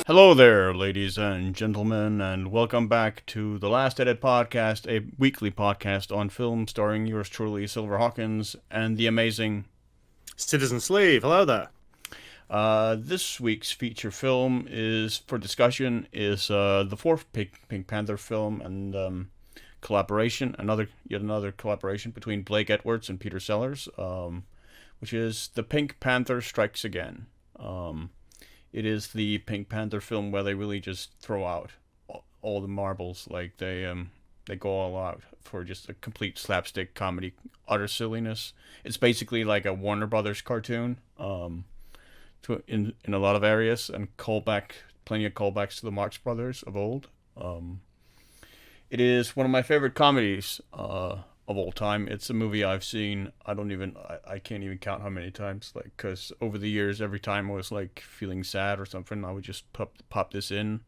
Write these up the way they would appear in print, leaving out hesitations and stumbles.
Hello there, ladies and gentlemen, and welcome back to the Last Edit Podcast, a weekly podcast on film starring yours truly, Silver Hawkins, and the amazing Citizen Sleeve, hello there. This week's feature film is for discussion is the fourth Pink Panther film and collaboration, yet another collaboration between Blake Edwards and Peter Sellers, which is the Pink Panther Strikes Again. It is the Pink Panther film where they really just throw out all the marbles, like they go all out for just a complete slapstick comedy, utter silliness. It's basically like a Warner Brothers cartoon, in a lot of areas, and plenty of callbacks to the Marx Brothers of old. It is one of my favorite comedies of all time. It's a movie I've seen. I can't even count how many times. Like, because over the years, every time I was like feeling sad or something, I would just pop this in,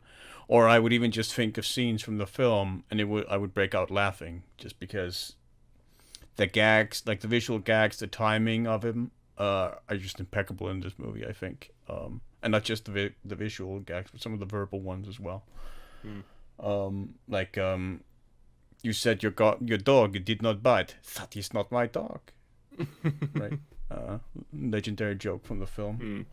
or I would even just think of scenes from the film, and I would break out laughing just because the gags, like the visual gags, the timing of him, are just impeccable in this movie. I think, and not just the visual gags, but some of the verbal ones as well. Like you said your dog did not bite. That is not my dog. Right? Legendary joke from the film.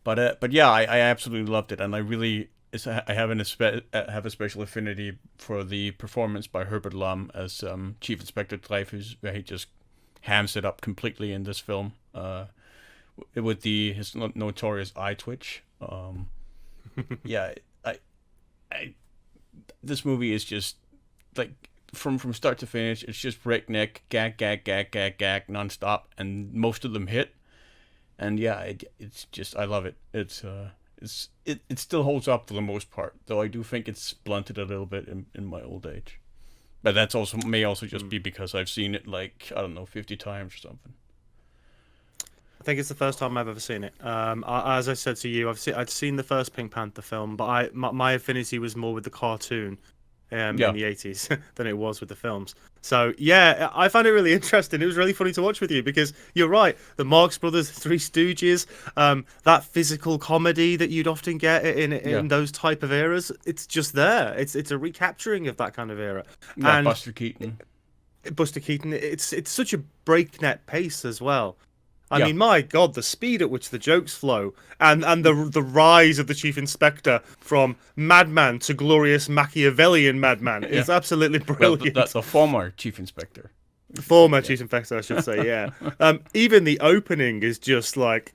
But yeah, I absolutely loved it, and I have have a special affinity for the performance by Herbert Lom as Chief Inspector Dreyfuss, where he just hams it up completely in this film. With his notorious eye twitch. Yeah, I this movie is just like from start to finish. It's just breakneck gag nonstop, and most of them hit. And yeah, it's just I love it. It still holds up for the most part, though I do think it's blunted a little bit in my old age. But that's may also just be because I've seen it like, I don't know, 50 times or something. I think it's the first time I've ever seen it. As I said to you, I'd seen the first Pink Panther film, but my affinity was more with the cartoon in the 80s than it was with the films. So yeah, I found it really interesting. It was really funny to watch with you because you're right. The Marx Brothers, Three Stooges, that physical comedy that you'd often get in those type of eras, it's just there. It's a recapturing of that kind of era. Yeah, And Buster Keaton. It's such a breakneck pace as well. I mean, my God, the speed at which the jokes flow, and the rise of the Chief Inspector from madman to glorious Machiavellian madman is absolutely brilliant. Well, the former Chief Inspector. Former Chief Inspector, I should say, yeah. Even the opening is just like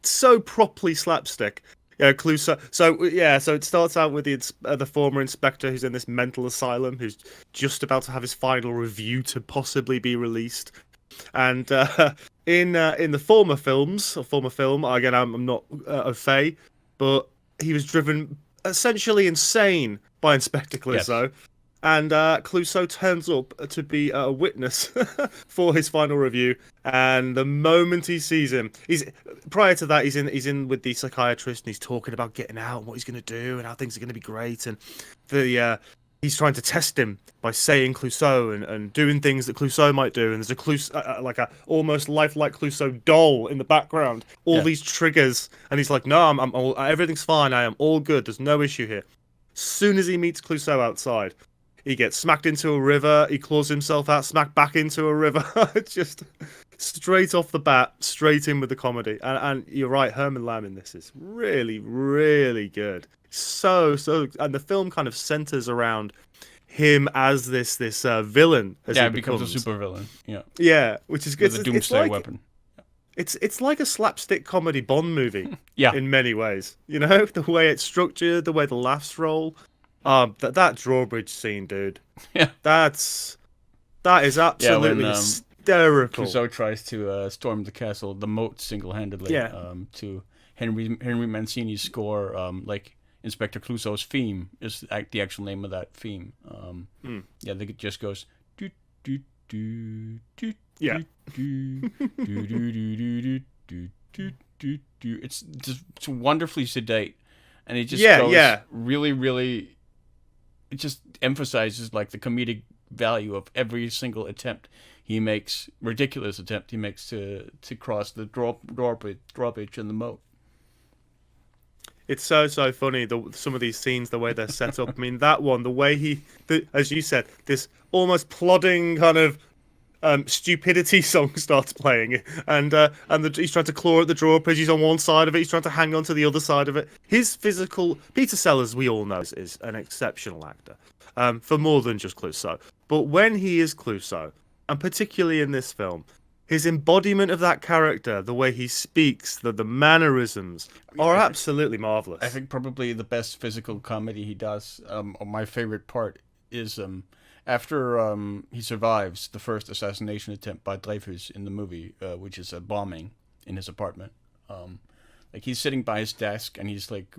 so properly slapstick. Yeah, Clouseau. So it starts out with the former inspector who's in this mental asylum, who's just about to have his final review to possibly be released. And in the former film, again, I'm not au fait, but he was driven essentially insane by Inspector Clouseau. Yes. And Clouseau turns up to be a witness for his final review. And the moment he sees him, prior to that, he's in with the psychiatrist, and he's talking about getting out and what he's going to do and how things are going to be great. And he's trying to test him by saying Clouseau and doing things that Clouseau might do. And there's a Clouseau, like a almost lifelike Clouseau doll in the background. All these triggers, and he's like, "No, I'm all, everything's fine. I am all good. There's no issue here." Soon as he meets Clouseau outside, he gets smacked into a river. He claws himself out, smacked back into a river. Just straight off the bat, straight in with the comedy. And you're right, Herman Lamb in this is really, really good. So, and the film kind of centers around him as this villain. He becomes a super villain. Yeah, which is good. With a doomsday weapon. It's like a slapstick comedy Bond movie. Yeah, in many ways. You know, the way it's structured, the way the laughs roll. That drawbridge scene, dude. Yeah, that is absolutely hysterical. Clouseau tries to storm the castle, the moat, single-handedly. To Henry Mancini's score, like Inspector Clouseau's theme is the actual name of that theme. Yeah, it just goes do do do do yeah. do do do do do do. It's wonderfully sedate, and it just goes really, really. It just emphasizes like the comedic value of every single ridiculous attempt he makes to cross the drawbridge in the moat. It's so funny, some of these scenes, the way they're set up. I mean, that one, the way as you said, this almost plodding kind of stupidity song starts playing, and he's trying to claw at the drawbridge. He's on one side of it. He's trying to hang on to the other side of it. His physical Peter Sellers, we all know, is an exceptional actor, for more than just Clouseau. But when he is Clouseau, and particularly in this film, his embodiment of that character, the way he speaks, the mannerisms, are absolutely marvelous. I think probably the best physical comedy he does. My favorite part is after he survives the first assassination attempt by Dreyfuss in the movie, which is a bombing in his apartment. Like he's sitting by his desk and he's like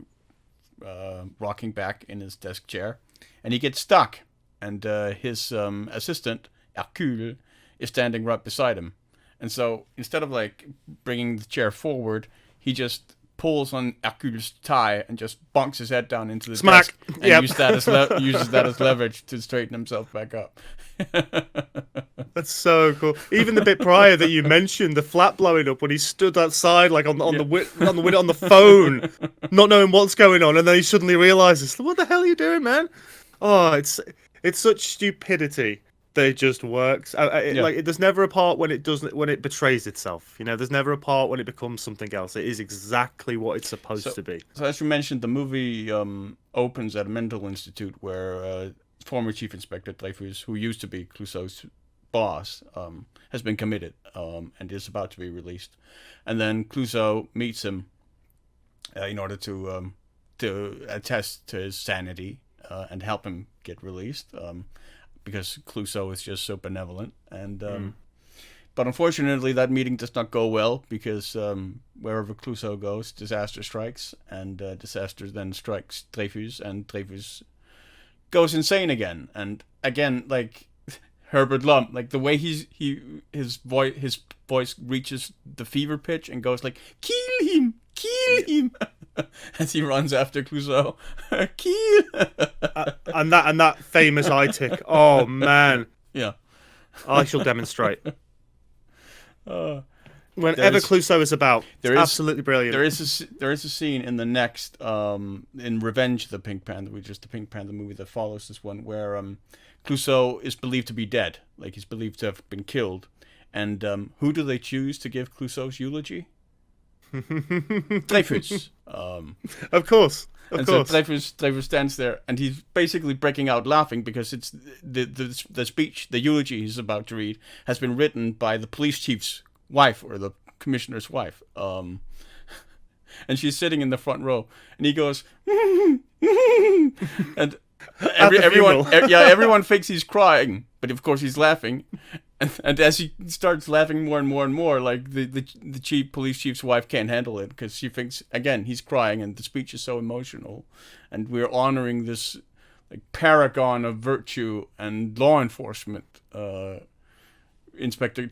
rocking back in his desk chair, and he gets stuck, and his assistant Hercule is standing right beside him. And so instead of like bringing the chair forward, he just pulls on Hercule's tie and just bonks his head down into the smack, desk and uses that as leverage to straighten himself back up. That's so cool. Even the bit prior that you mentioned, the flat blowing up when he stood outside, like on the window on the phone, not knowing what's going on, and then he suddenly realizes, "What the hell are you doing, man?" Oh, it's such stupidity. That it just works. Like there's never a part when it betrays itself. You know, there's never a part when it becomes something else. It is exactly what it's supposed to be. So as you mentioned, the movie opens at a mental institute where former Chief Inspector Dreyfuss, who used to be Clouseau's boss, has been committed and is about to be released. And then Clouseau meets him in order to attest to his sanity and help him get released. Because Clouseau is just so benevolent, and but unfortunately that meeting does not go well, because wherever Clouseau goes, disaster strikes, and disaster then strikes Dreyfuss, and Dreyfuss goes insane again, and again, like Herbert Lom, like the way his voice reaches the fever pitch and goes like, kill him as he runs after Clouseau. and that famous eye tick. Oh man. Yeah. I shall demonstrate. Whenever Clouseau is about, it's absolutely brilliant. There is a scene in the next in Revenge of the Pink Panther, which is the Pink Panther movie that follows this one, where Clouseau is believed to be dead, like he's believed to have been killed, and who do they choose to give Clouseau's eulogy? Dreyfuss. Of course. So Dreyfuss stands there, and he's basically breaking out laughing because it's the speech, the eulogy he's about to read, has been written by the police chief's wife, or the commissioner's wife. And she's sitting in the front row, and he goes, and everyone thinks he's crying, but of course he's laughing. And as he starts laughing more and more and more, like the police chief's wife can't handle it, because she thinks, again, he's crying and the speech is so emotional, and we're honoring this like paragon of virtue and law enforcement, Chief Inspector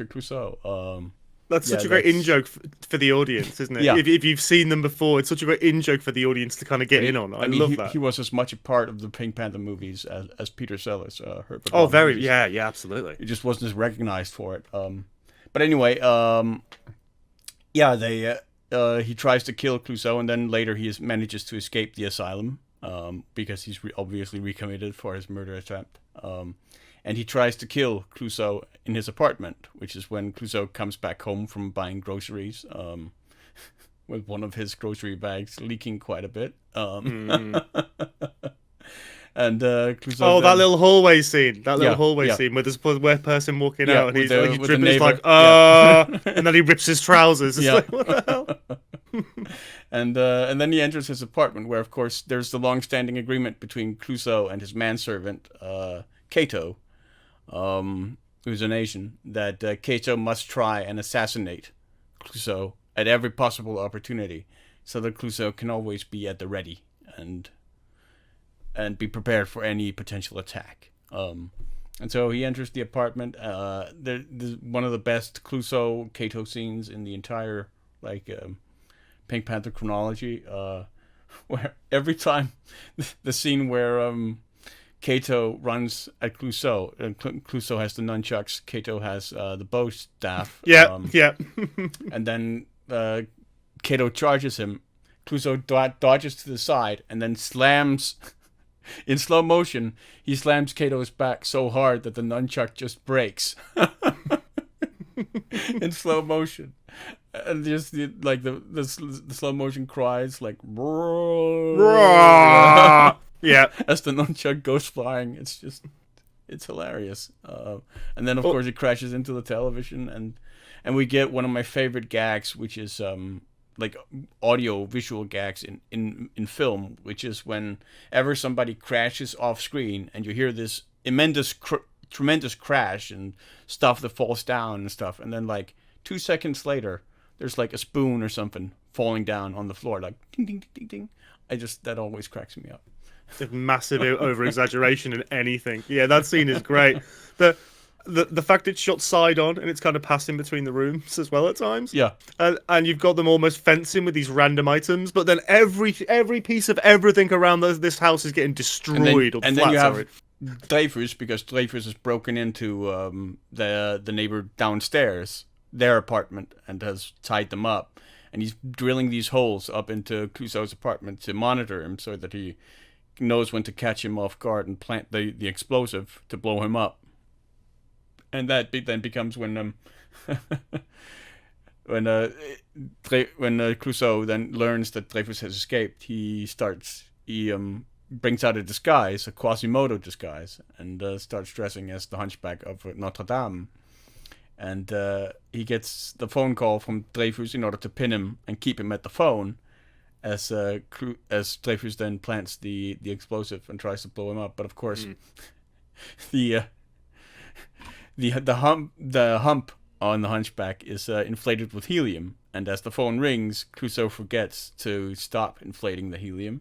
Clouseau. That's such a great in-joke for the audience, isn't it? Yeah. If you've seen them before, it's such a great in-joke for the audience to kind of get in on. I love that. He was as much a part of the Pink Panther movies as Peter Sellers, Herbert. Oh, very, movies. Yeah, absolutely. He just wasn't as recognized for it. But anyway, he tries to kill Clouseau, and then later he manages to escape the asylum, because he's obviously recommitted for his murder attempt. And he tries to kill Clouseau in his apartment, which is when Clouseau comes back home from buying groceries, with one of his grocery bags leaking quite a bit. And Clouseau. Oh, that little hallway scene! Scene with this poor person walking out, and he's dripping. He's like, and then he rips his trousers. It's like, what the hell? And then he enters his apartment, where, of course, there's the long-standing agreement between Clouseau and his manservant, Cato, who's an Asian, that Cato must try and assassinate Clouseau at every possible opportunity, so that Clouseau can always be at the ready and be prepared for any potential attack. And so he enters the apartment. There's one of the best Clouseau-Cato scenes in the entire Pink Panther chronology, where every time the scene where Cato runs at Clouseau, and Clouseau has the nunchucks, Cato has the bow staff. Yeah. And then Cato charges him. Clouseau dodges to the side and then slams, in slow motion, he slams Kato's back so hard that the nunchuck just breaks. In slow motion. And just the slow motion cries like yeah, as the nunchuck goes flying. It's hilarious. And then of course it crashes into the television, and we get one of my favorite gags, which is like audio visual gags in film, which is whenever somebody crashes off screen and you hear this tremendous crash and stuff that falls down and stuff, and then like 2 seconds later there's like a spoon or something falling down on the floor, like ding ding ding ding ding. That always cracks me up. Massive over exaggeration in anything. Yeah, that scene is great. The fact it's shot side on and it's kind of passing between the rooms as well at times. Yeah, and you've got them almost fencing with these random items, but then every piece of everything around this house is getting destroyed. And then you have Dreyfuss, because Dreyfuss has broken into the neighbor downstairs, their apartment, and has tied them up, and he's drilling these holes up into Clouseau's apartment to monitor him so that he knows when to catch him off guard and plant the explosive to blow him up. And that then becomes when Clouseau then learns that Dreyfuss has escaped, he brings out a disguise, a Quasimodo disguise, and starts dressing as the Hunchback of Notre Dame. And he gets the phone call from Dreyfuss in order to pin him and keep him at the phone, as Dreyfuss then plants the explosive and tries to blow him up. But of course, the hump on the Hunchback is inflated with helium, and as the phone rings, Clouseau forgets to stop inflating the helium,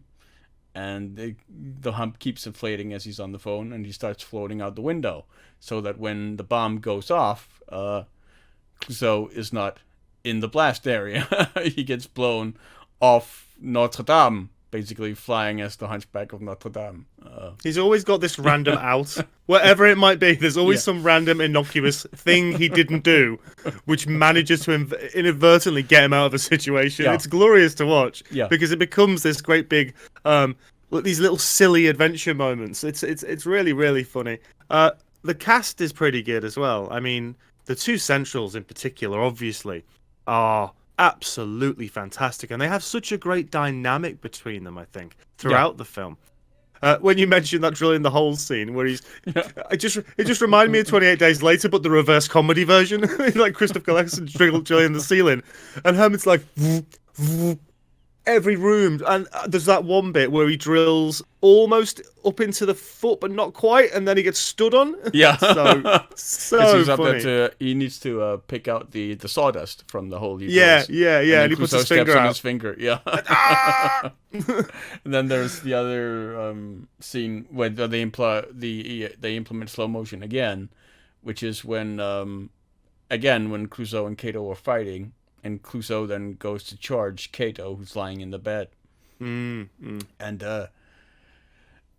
and the hump keeps inflating as he's on the phone, and he starts floating out the window, so that when the bomb goes off, Clouseau is not in the blast area. He gets blown off Notre Dame, basically flying as the Hunchback of Notre Dame. He's always got this random out, wherever it might be. There's always some random innocuous thing he didn't do, which manages to inadvertently get him out of a situation. Yeah. It's glorious to watch, because it becomes this great big, these little silly adventure moments. It's really, really funny. The cast is pretty good as well. I mean, the two centrals in particular, obviously, are absolutely fantastic, and they have such a great dynamic between them, I think, throughout the film. When you mentioned that drilling the holes scene, where he's, it just reminded me of 28 Days Later, but the reverse comedy version, like Christopher Eccleston drilling the ceiling, and Herman's like every room, and there's that one bit where he drills almost up into the foot, but not quite, and then he gets stood on. Yeah, so funny. He needs to pick out the sawdust from the hole he drills. And he puts his finger out. On his finger. Yeah. And then there's the other scene where they implement slow motion again, which is when Clouseau and Kato are fighting. And Clouseau then goes to charge Kato, who's lying in the bed. And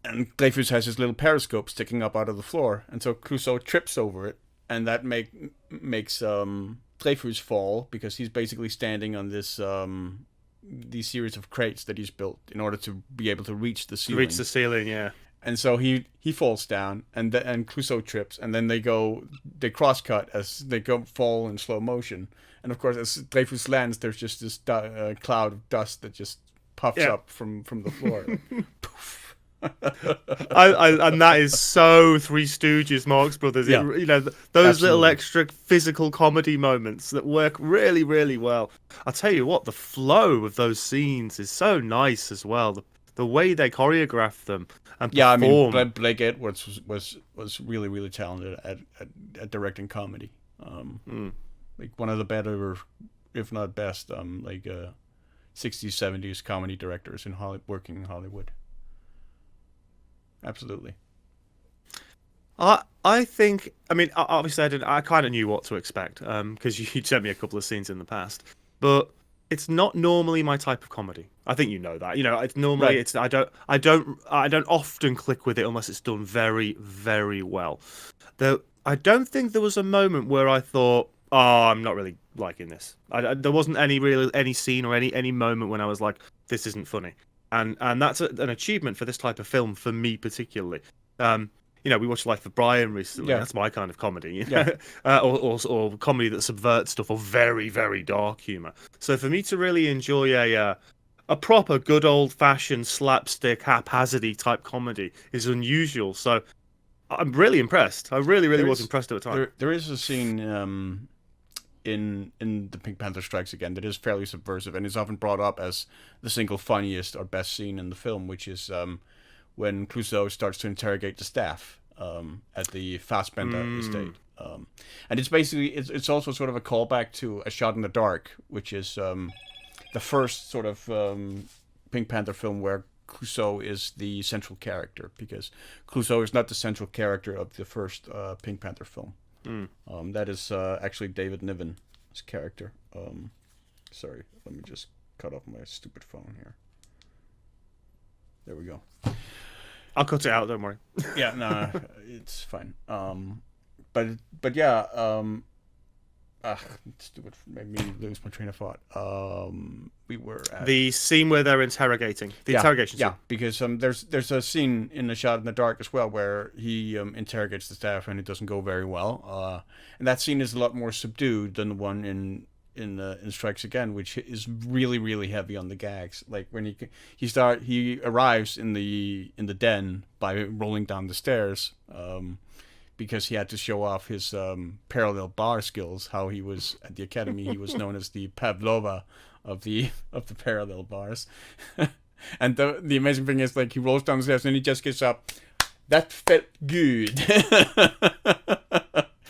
Dreyfuss has his little periscope sticking up out of the floor, and so Clouseau trips over it, and that makes Dreyfuss fall, because he's basically standing on this these series of crates that he's built in order to be able to reach the ceiling. Yeah. And so he falls down, and Clouseau trips, and then they cross cut as they fall in slow motion. And of course, as Dreyfuss lands, there's just this cloud of dust that just puffs up from the floor. Like, poof. And that is so Three Stooges, Marx Brothers. Yeah. Those Absolutely. little extra physical comedy moments that work really, really well. I'll tell you what, the flow of those scenes is so nice as well. The way they choreograph them and perform. I mean, Blake Edwards was really, really talented at directing comedy. Like one of the better, if not best, 60s, 70s comedy directors working in Hollywood. Absolutely. I think, I mean, obviously I kind of knew what to expect, because you sent me a couple of scenes in the past, but it's not normally my type of comedy. I think you know that. It's normally it's I don't often click with it unless it's done very, very well. Though I don't think there was a moment where I thought, oh, I'm not really liking this. There wasn't any scene or any moment when I was like, this isn't funny, and that's an achievement for this type of film for me particularly. We watched Life of Brian recently. Yeah. That's my kind of comedy, Yeah. or comedy that subverts stuff, or very, very dark humor. So for me to really enjoy a proper good old fashioned slapstick haphazardy type comedy is unusual. So I'm really impressed. I really was impressed at the time. There is a scene in the Pink Panther Strikes Again that is fairly subversive and is often brought up as the single funniest or best scene in the film, which is when Clouseau starts to interrogate the staff at the Fassbender estate. And it's basically, it's also sort of a callback to A Shot in the Dark, which is the first sort of Pink Panther film where Clouseau is the central character, because Clouseau is not the central character of the first Pink Panther film. That is actually David Niven's character. Sorry, let me just cut off my stupid phone here. There we go. I'll cut it out, don't worry. Yeah, no, it's fine. But yeah, stupid, made me lose my train of thought. We were at the scene where they're interrogating the interrogation scene. Yeah, because there's a scene in A Shot in the Dark as well where he interrogates the staff and it doesn't go very well. And that scene is a lot more subdued than the one in Strikes Again, which is really, really heavy on the gags. Like when he arrives in the den by rolling down the stairs, because he had to show off his parallel bar skills. How he was at the academy, he was known as the Pavlova of the parallel bars. And the amazing thing is, like, he rolls down the stairs and he just gets up. That felt good.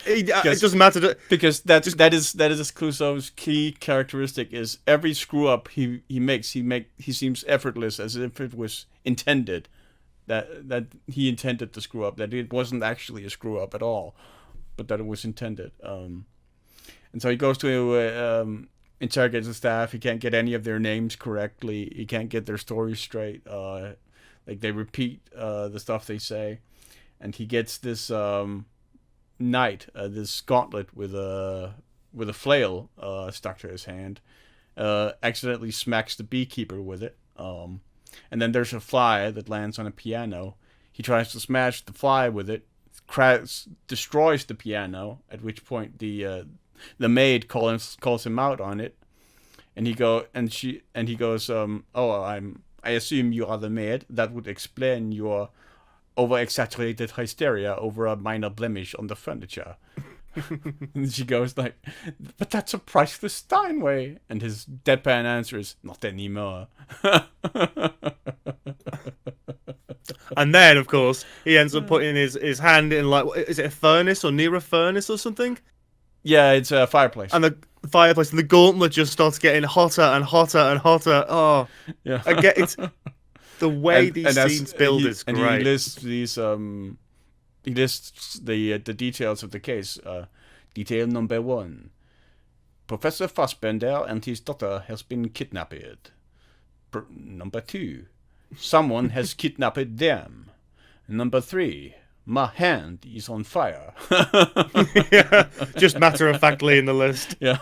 It doesn't matter because that is Clouseau's key characteristic. Is every screw up he makes, he seems effortless, as if it was intended. That he intended to screw up, that it wasn't actually a screw up at all, but that it was intended. And so he goes to interrogate the staff. He can't get any of their names correctly. He can't get their stories straight. Like they repeat the stuff they say, and he gets this knight, this gauntlet with a flail stuck to his hand. Accidentally smacks the beekeeper with it. And then there's a fly that lands on a piano. He tries to smash the fly with it, destroys the piano. At which point the maid calls him out on it, and he goes, I assume you are the maid. That would explain your over-exaggerated hysteria over a minor blemish on the furniture. And she goes like, but that's a priceless Steinway. And his deadpan answer is, not anymore. And then, of course, he ends up putting his hand in, like, is it a furnace or near a furnace or something? Yeah, it's a fireplace. And the fireplace, and the gauntlet just starts getting hotter and hotter and hotter. Oh, yeah. I get it. The way these scenes build is great. And he lists these he lists the details of the case. Detail number 1: Professor Fassbender and his daughter has been kidnapped. Number 2: someone has kidnapped them. Number 3: my hand is on fire. Yeah, just matter-of-factly in the list. Yeah.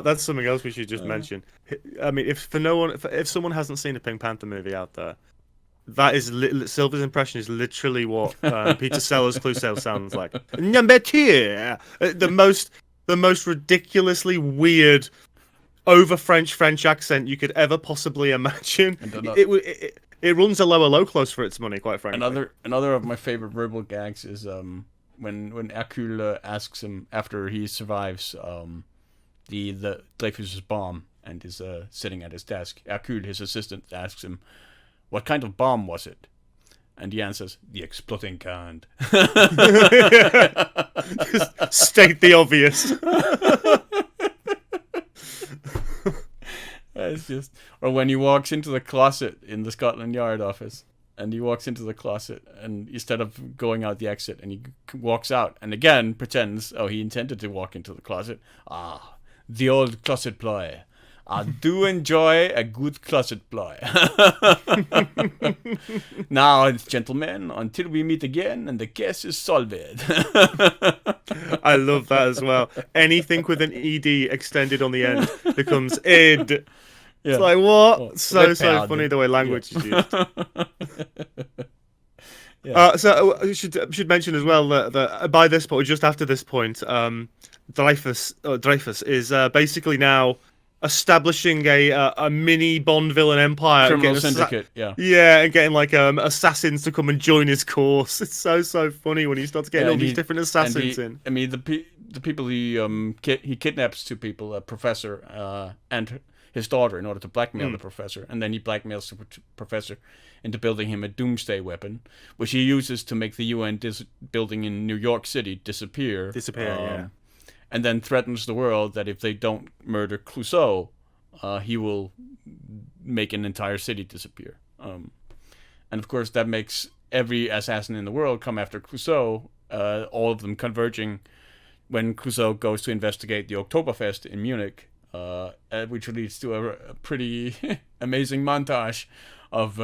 That's something else we should just mention. I mean, if someone hasn't seen a Pink Panther movie out there, that is Silver's impression is literally what Peter Sellers' Clouseau sounds like. Number 2, the most ridiculously weird, over French accent you could ever possibly imagine. It runs a low close for its money, quite frankly. Another of my favorite verbal gags is when Hercule asks him, after he survives the Dreyfuss's bomb and is sitting at his desk. Hercule, his assistant, asks him, what kind of bomb was it? And he answers, the exploding kind. Just state the obvious. It's just, or when he walks into the closet in the Scotland Yard office, and he walks into the closet, and instead of going out the exit, and he walks out, and again pretends, he intended to walk into the closet. The old closet ploy. I do enjoy a good closet boy. Now, gentlemen, until we meet again, and the case is solved. I love that as well. Anything with an ed extended on the end becomes id. Yeah. It's like, what? Oh, So repaired. funny the way language is used. Yeah. So I should mention as well that by this point, just after this point, Dreyfuss is basically now establishing a mini Bond villain empire, Criminal getting syndicate. Yeah. yeah, and getting like assassins to come and join his course. It's so funny when he starts getting all these different assassins in. I mean, the people he kidnaps two people, a professor and his daughter, in order to blackmail the professor, and then he blackmails the professor into building him a doomsday weapon, which he uses to make the UN building in New York City disappear. Yeah. And then threatens the world that if they don't murder Clouseau, he will make an entire city disappear. And of course, that makes every assassin in the world come after Clouseau, all of them converging when Clouseau goes to investigate the Oktoberfest in Munich, which leads to a pretty amazing montage of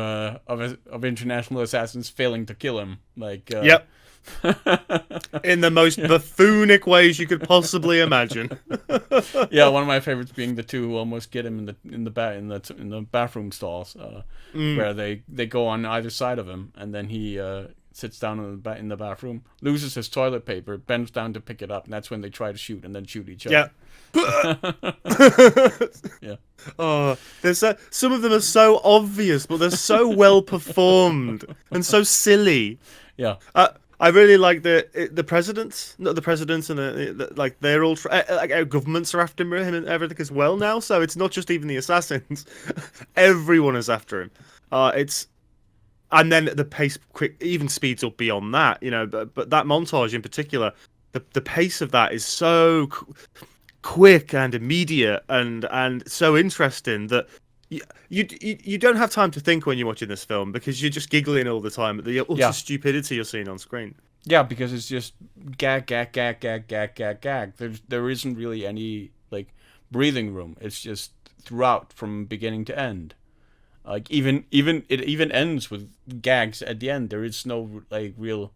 international assassins failing to kill him. Like yep. In the most buffoonic ways you could possibly imagine. Yeah, one of my favorites being the two who almost get him in the bathroom stalls, where they go on either side of him, and then he sits down in the bathroom, loses his toilet paper, bends down to pick it up, and that's when they try to shoot and then shoot each other. Yeah. Yeah. Oh, some of them are so obvious, but they're so well performed and so silly. Yeah. I really like the presidents, not the presidents, and like they're all like our governments are after him and everything as well now. So it's not just even the assassins; everyone is after him. And then the pace even speeds up beyond that, you know. But that montage in particular, the pace of that is so quick and immediate and so interesting that you don't have time to think when you're watching this film because you're just giggling all the time at the utter stupidity you're seeing on screen. Yeah, because it's just gag. There isn't really any like breathing room. It's just throughout from beginning to end. Like it even ends with gags at the end. There is no like real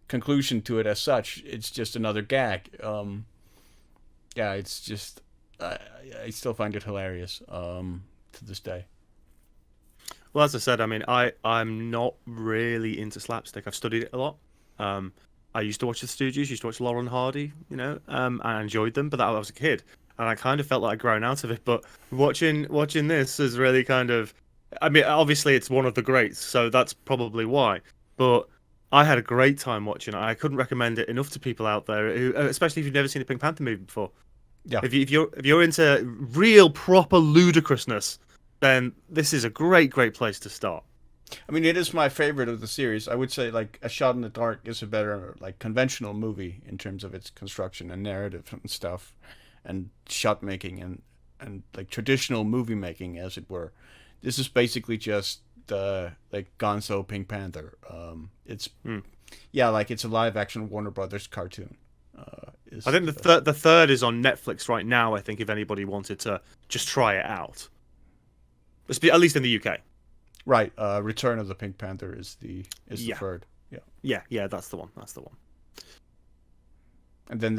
conclusion to it as such. It's just another gag. Yeah, it's just I still find it hilarious to this day. Well, as I said, I mean, I'm not really into slapstick. I've studied it a lot. I used to watch The Stooges, used to watch Laurel and Hardy, you know, and I enjoyed them, but that I was a kid, and I kind of felt like I'd grown out of it. But watching this is really kind of, I mean, obviously it's one of the greats, so that's probably why. But I had a great time watching it. I couldn't recommend it enough to people out there, who, especially if you've never seen a Pink Panther movie before. Yeah. If you're into real proper ludicrousness, then this is a great place to start. I mean, it is my favorite of the series. I would say like A Shot in the Dark is a better like conventional movie in terms of its construction and narrative and stuff, and shot making and like traditional movie making, as it were. This is basically just like Gonzo Pink Panther. It's like it's a live action Warner Brothers cartoon. I think the third is on Netflix right now. I think if anybody wanted to just try it out, at least in the UK. Right, Return of the Pink Panther is the third. Yeah, that's the one. And then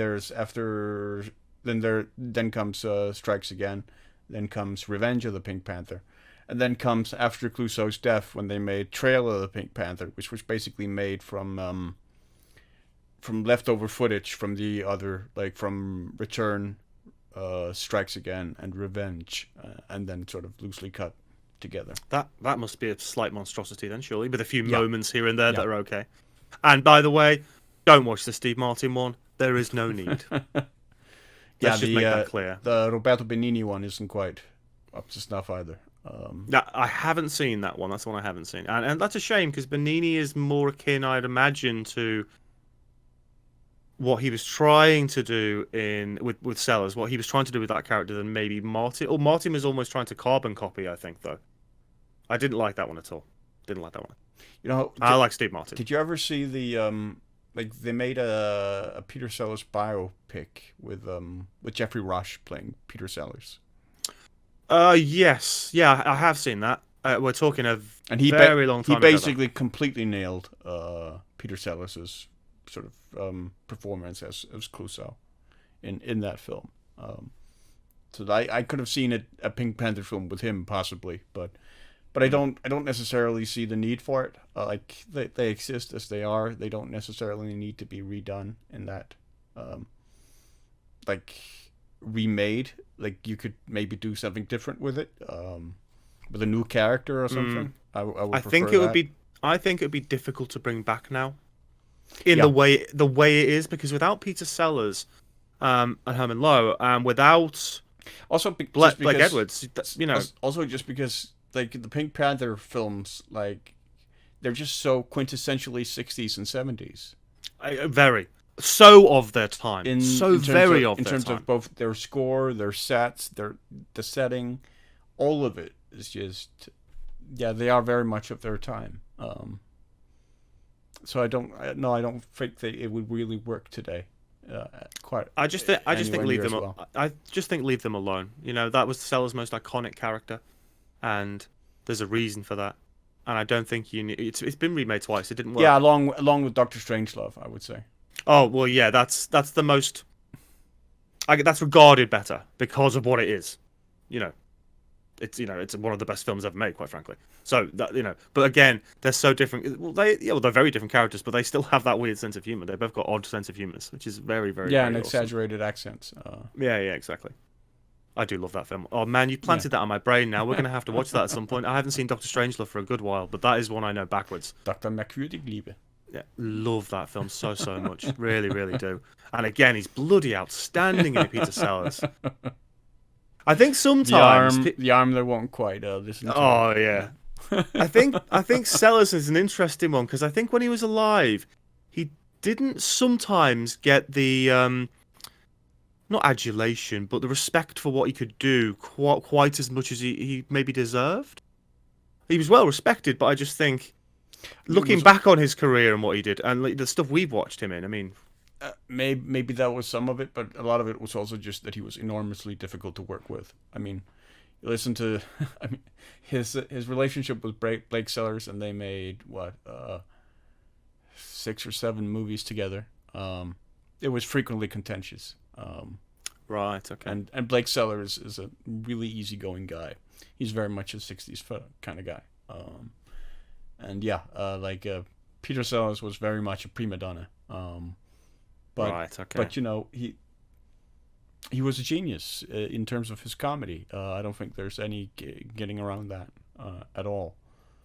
then comes Strikes Again, then comes Revenge of the Pink Panther, and then comes after Clouseau's death when they made Trail of the Pink Panther, which was basically made from leftover footage from the other, like from Return, Strikes Again, and Revenge, and then sort of loosely cut together. That must be a slight monstrosity then, surely, with a few moments here and there that are okay. And by the way, don't watch the Steve Martin one. There is no need. Let's just make that clear. The Roberto Benigni one isn't quite up to snuff either. I haven't seen that one. That's the one I haven't seen, and that's a shame because Benigni is more akin, I'd imagine, to what he was trying to do with Sellers, what he was trying to do with that character than maybe Martin. Or Martin was almost trying to carbon copy, I think, though. I didn't like that one at all. Didn't like that one. You know, I like Steve Martin. Did you ever see the like they made a Peter Sellers biopic with Jeffrey Rush playing Peter Sellers? Yes, yeah, I have seen that. We're talking a And very long time he ago. basically completely nailed Peter Sellers's sort of performance as Clouseau in that film. So I could have seen a Pink Panther film with him possibly, but I don't necessarily see the need for it. Like they exist as they are. They don't necessarily need to be redone in that, like remade. Like you could maybe do something different with it, with a new character or something. I would. I think prefer it would that. be. I think it would be difficult to bring back now, in Yeah. the way it is, because without Peter Sellers, and Herman Lowe, without Also, just Blake because Edwards, you know, also just because like the Pink Panther films, like they're just so quintessentially 60s and 70s very so of their time, so in terms very of of their time. of both their score, their sets, the setting, all of it is just they are very much of their time. So I don't think it would really work today. Quite. I just think anywhere leave near them. as well. I just think leave them alone. You know, that was Sellers' most iconic character, and there's a reason for that. And I don't think you need. It's been remade twice. It didn't work. Yeah, along with Doctor Strangelove, I would say. Oh well, yeah. That's the most. That's regarded better because of what it is. You know, it's one of the best films ever made, quite frankly. So that but again, they're so different. Well, they're very different characters, but they still have that weird sense of humor. They both got odd sense of humors, which is very, very Yeah, very and awesome. exaggerated accents. Yeah, exactly. I do love that film. Oh man, you planted that on my brain now. We're gonna have to watch that at some point. I haven't seen Doctor Strangelove for a good while, but that is one I know backwards. Dr. Mercury Liebe. Yeah, love that film so much. Really, really do. And again, he's bloody outstanding in Peter Sellers. I think sometimes the arm that won't quite listen to. Oh yeah. I think Sellers is an interesting one because I think when he was alive, he didn't sometimes get the not adulation, but the respect for what he could do quite as much as he maybe deserved. He was well respected, but I just think looking back on his career and what he did and like, the stuff we've watched him in, I mean, maybe that was some of it, but a lot of it was also just that he was enormously difficult to work with. I mean, you listen to, I mean, his relationship with Blake Sellers, and they made what 6 or 7 movies together. It was frequently contentious. right, okay, and Blake Sellers is a really easygoing guy. He's very much a '60s kind of guy. And yeah, Peter Sellers was very much a prima donna. But right, okay, but he was a genius in terms of his comedy. I don't think there's any getting around that at all.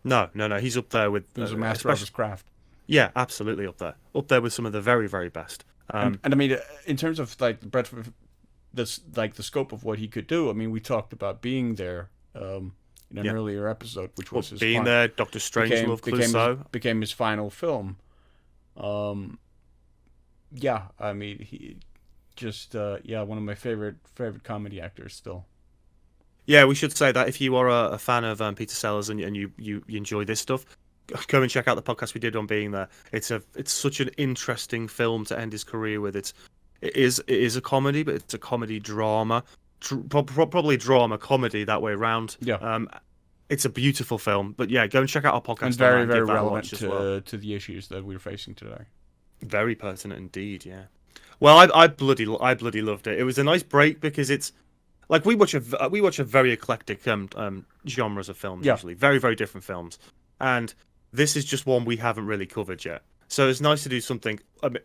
No, he's up there with. He was a master of his craft. Yeah, absolutely up there with some of the very, very best. And I mean, in terms of like the breadth of this, like the scope of what he could do. I mean, we talked about being there in an earlier episode, which was his being there. Doctor Strangelove, Clouseau became his final film. Yeah, I mean, he just one of my favorite comedy actors still. Yeah, we should say that if you are a fan of Peter Sellers and you enjoy this stuff, go and check out the podcast we did on Being There. It's such an interesting film to end his career with. It is a comedy, but it's a comedy drama, probably drama comedy that way around. Yeah. It's a beautiful film, but yeah, go and check out our podcast. And very relevant to the issues that we're facing today. Very pertinent indeed. Yeah. Well, I bloody loved it. It was a nice break because it's like we watch a very eclectic genres of films usually, very, very different films, and this is just one we haven't really covered yet. So it's nice to do something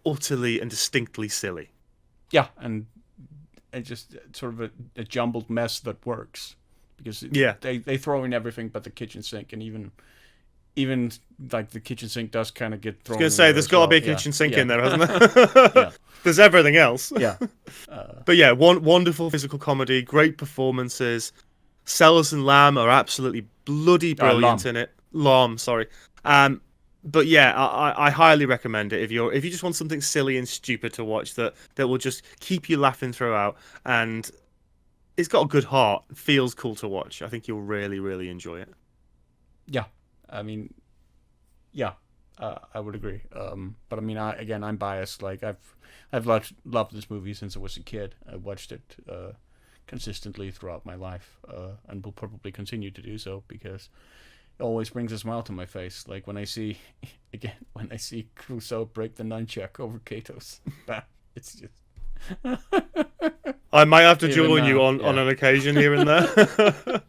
utterly and distinctly silly. Yeah, and just sort of a jumbled mess that works because they throw in everything but the kitchen sink, and even like the kitchen sink does kind of get thrown. I was gonna say there's got to be a kitchen sink in there, hasn't there? Yeah. There's everything else. Yeah. But yeah, wonderful physical comedy, great performances. Sellers and Lamb are absolutely bloody brilliant in it. Lom, sorry. But yeah, I highly recommend it if you just want something silly and stupid to watch that will just keep you laughing throughout, and it's got a good heart. It feels cool to watch. I think you'll really, really enjoy it. Yeah, I mean, yeah, I would agree. But I mean, I'm biased. Like I've loved this movie since I was a kid. I watched it consistently throughout my life, and will probably continue to do so, because it always brings a smile to my face. Like when I see Clouseau break the nunchuck over Kato's back, it's just. I might have to join you on an occasion here and there.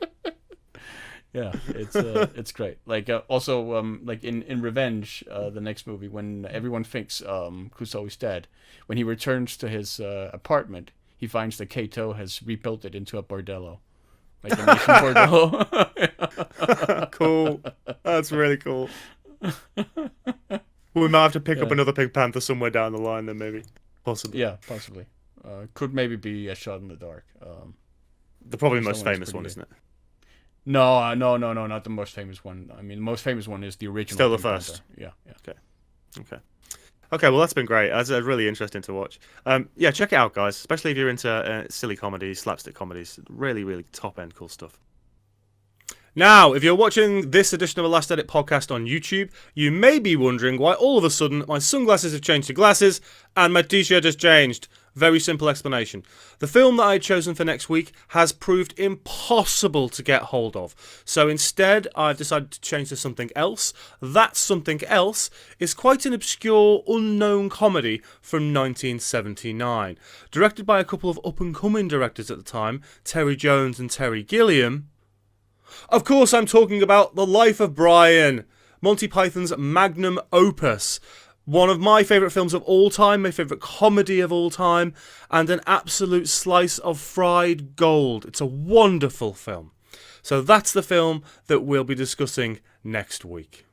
Yeah, it's great. Like also like in Revenge, the next movie, when everyone thinks Clouseau is dead, when he returns to his apartment, he finds that Kato has rebuilt it into a bordello, like a nation bordello. Cool, that's really cool. We might have to pick up another Pink Panther somewhere down the line, then maybe, possibly. Yeah, possibly. Could maybe be A Shot in the Dark. The probably most famous one, isn't it? No, not the most famous one. I mean, the most famous one is the original. Still the Pink first. Panther. Yeah. Okay. Well, that's been great. That's really interesting to watch. Yeah, check it out, guys. Especially if you're into silly comedies, slapstick comedies. Really, really top end cool stuff. Now, if you're watching this edition of a Last Edit podcast on YouTube, you may be wondering why all of a sudden my sunglasses have changed to glasses and my t-shirt has changed. Very simple explanation. The film that I had chosen for next week has proved impossible to get hold of. So instead, I've decided to change to something else. That something else is quite an obscure, unknown comedy from 1979. Directed by a couple of up-and-coming directors at the time, Terry Jones and Terry Gilliam. Of course, I'm talking about The Life of Brian, Monty Python's magnum opus. One of my favourite films of all time, my favourite comedy of all time, and an absolute slice of fried gold. It's a wonderful film. So that's the film that we'll be discussing next week.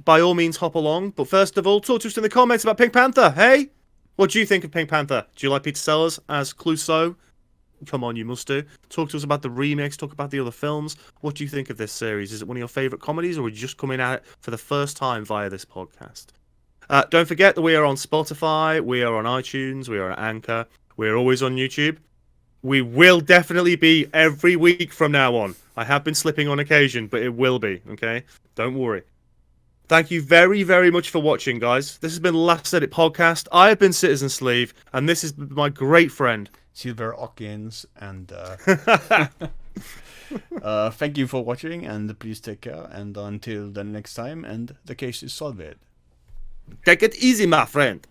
By all means, hop along, but first of all, talk to us in the comments about Pink Panther, hey? What do you think of Pink Panther? Do you like Peter Sellers as Clouseau? Come on, you must do. Talk to us about the remakes, talk about the other films. What do you think of this series? Is it one of your favourite comedies, or are you just coming at it for the first time via this podcast? Don't forget that we are on Spotify, we are on iTunes, we are on Anchor, we are always on YouTube. We will definitely be every week from now on. I have been slipping on occasion, but it will be, okay? Don't worry. Thank you very, very much for watching, guys. This has been Last Edit Podcast. I have been Citizen Sleeve, and this is my great friend, Silver Hawkins, and thank you for watching, and please take care, and until the next time, and the case is solved. Take it easy, my friend.